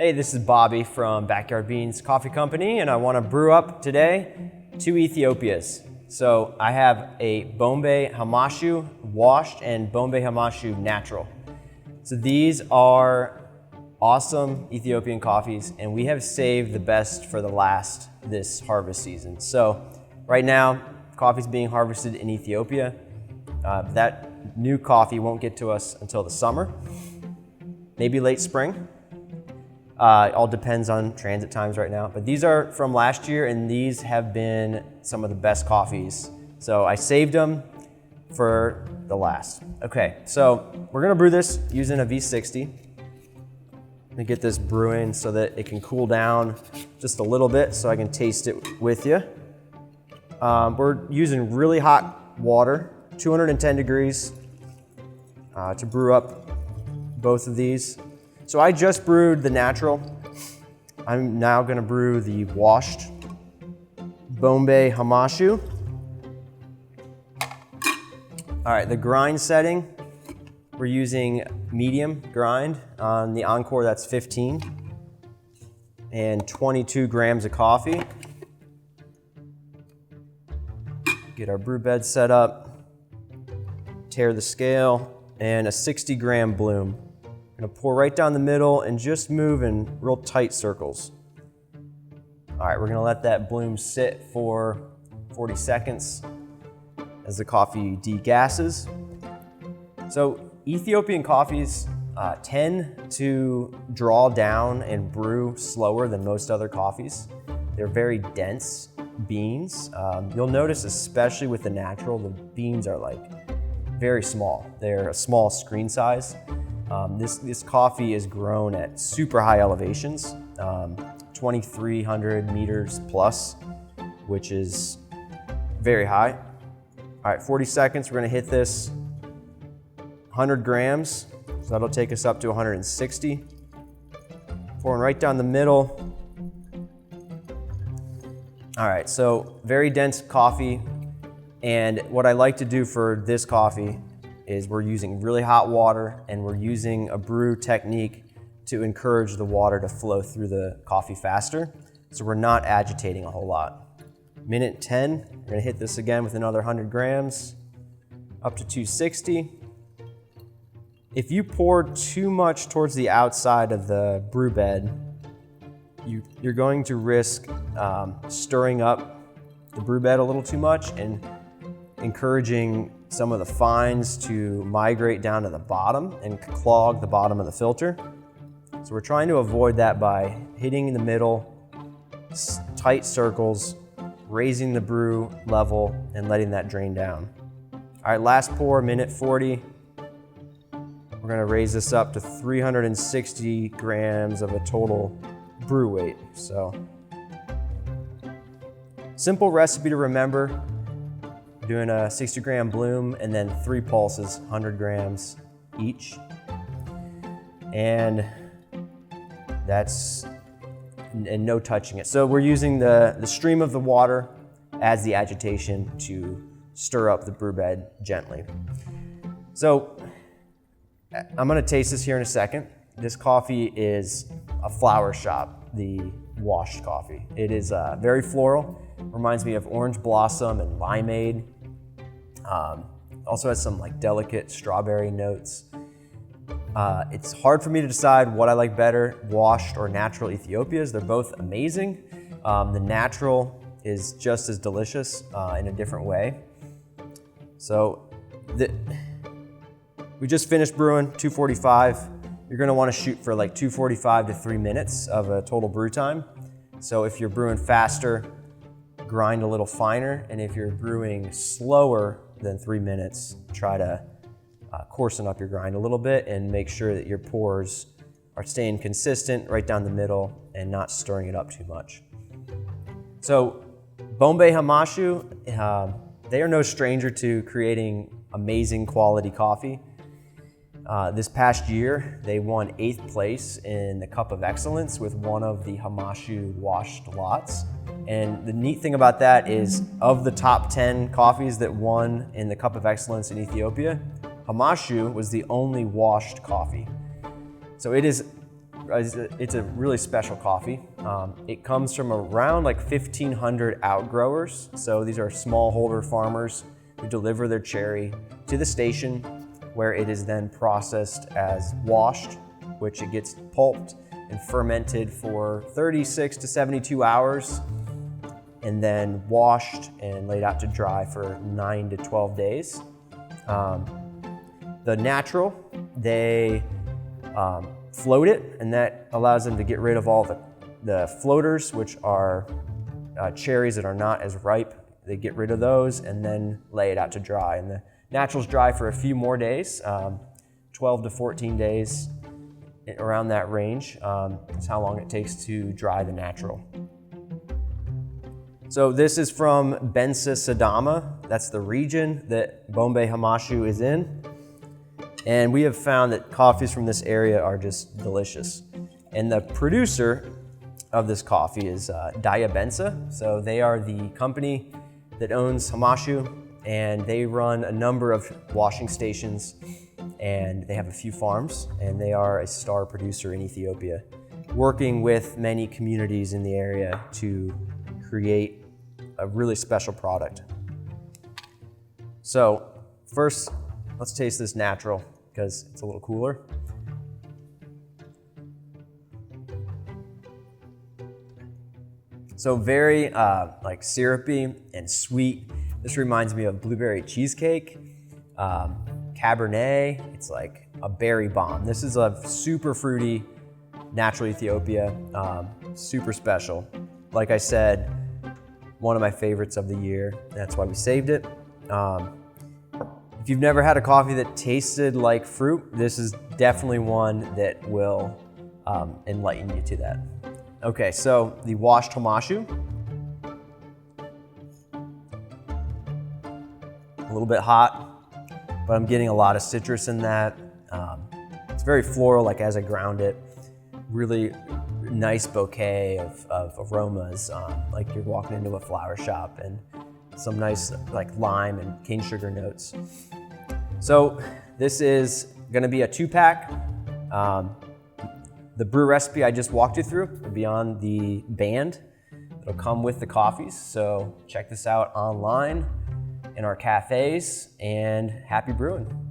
Hey, this is Bobby from Backyard Beans Coffee Company, and I want to brew up today 2 Ethiopias. So I have a Bombe Hamasho washed and Bombe Hamasho natural. So these are awesome Ethiopian coffees, and we have saved the best for the last this harvest season. So right now, coffee's being harvested in Ethiopia. That new coffee won't get to us until the summer, maybe late spring. It all depends on transit times right now, but these are from last year, and these have been some of the best coffees. So I saved them for the last. Okay, so we're gonna brew this using a V60. To get this brewing so that it can cool down just a little bit so I can taste it with you. We're using really hot water, 210 degrees, to brew up both of these. So I just brewed the natural. I'm now gonna brew the washed Bombe Hamasho. All right, the grind setting, we're using medium grind. On the Encore, that's 15 and 22 grams of coffee. Get our brew bed set up, tear the scale, and a 60-gram bloom. I'm gonna pour right down the middle and just move in real tight circles. All right, we're gonna let that bloom sit for 40 seconds as the coffee degasses. So Ethiopian coffees tend to draw down and brew slower than most other coffees. They're very dense beans. You'll notice, especially with the natural, the beans are like very small. They're a small screen size. This coffee is grown at super high elevations, 2,300 meters plus, which is very high. All right, 40 seconds, we're gonna hit this 100 grams, so that'll take us up to 160. Pouring right down the middle. All right, so very dense coffee, and what I like to do for this coffee is we're using really hot water, and we're using a brew technique to encourage the water to flow through the coffee faster. So we're not agitating a whole lot. Minute 10, we're gonna hit this again with another 100 grams, up to 260. If you pour too much towards the outside of the brew bed, you're going to risk stirring up the brew bed a little too much and encouraging some of the fines to migrate down to the bottom and clog the bottom of the filter. So we're trying to avoid that by hitting in the middle, tight circles, raising the brew level, and letting that drain down. All right, last pour, minute 40. We're gonna raise this up to 360 grams of a total brew weight. So, simple recipe to remember. Doing a 60-gram bloom and then 3 pulses, 100 grams each. And that's, and no touching it. So we're using the stream of the water as the agitation to stir up the brew bed gently. So I'm gonna taste this here in a second. This coffee is a flower shop, the washed coffee. It is very floral, reminds me of orange blossom and limeade. Also has some like delicate strawberry notes. It's hard for me to decide what I like better, washed or natural Ethiopias. They're both amazing. The natural is just as delicious in a different way. So we just finished brewing 245. You're gonna wanna shoot for like 245 to 3 minutes of a total brew time. So if you're brewing faster, grind a little finer, and if you're brewing slower than 3 minutes, try to coarsen up your grind a little bit and make sure that your pours are staying consistent right down the middle and not stirring it up too much. So Bombe Hamasho, they are no stranger to creating amazing quality coffee. This past year, they won 8th place in the Cup of Excellence with one of the Hamasho washed lots. And the neat thing about that is, of the top 10 coffees that won in the Cup of Excellence in Ethiopia, Hamasho was the only washed coffee. So it is it's a really special coffee. It comes from around like 1,500 outgrowers. So these are smallholder farmers who deliver their cherry to the station where it is then processed as washed, which it gets pulped and fermented for 36 to 72 hours, and then washed and laid out to dry for 9 to 12 days. The natural, they float it, and that allows them to get rid of all the floaters, which are cherries that are not as ripe. They get rid of those and then lay it out to dry. And the natural's dry for a few more days, 12 to 14 days, around that range. Is how long it takes to dry the natural. So this is from Bensa, Sidama. That's the region that Bombe Hamasho is in. And we have found that coffees from this area are just delicious. And the producer of this coffee is Daye Bensa. So they are the company that owns Hamasho, and they run a number of washing stations, and they have a few farms, and they are a star producer in Ethiopia, working with many communities in the area to create a really special product. So first, let's taste this natural because it's a little cooler. So very like syrupy and sweet. This reminds me of blueberry cheesecake, cabernet. It's like a berry bomb. This is a super fruity, natural Ethiopia, super special. Like I said, one of my favorites of the year. That's why we saved it. If you've never had a coffee that tasted like fruit, this is definitely one that will enlighten you to that. Okay, so the Washed Hamasho. A little bit hot, but I'm getting a lot of citrus in that. It's very floral, like as I ground it. Really nice bouquet of aromas, like you're walking into a flower shop, and some nice like lime and cane sugar notes. So this is gonna be a 2-pack. The brew recipe I just walked you through will be on the band. It'll come with the coffees, so check this out online in our cafes, and happy brewing.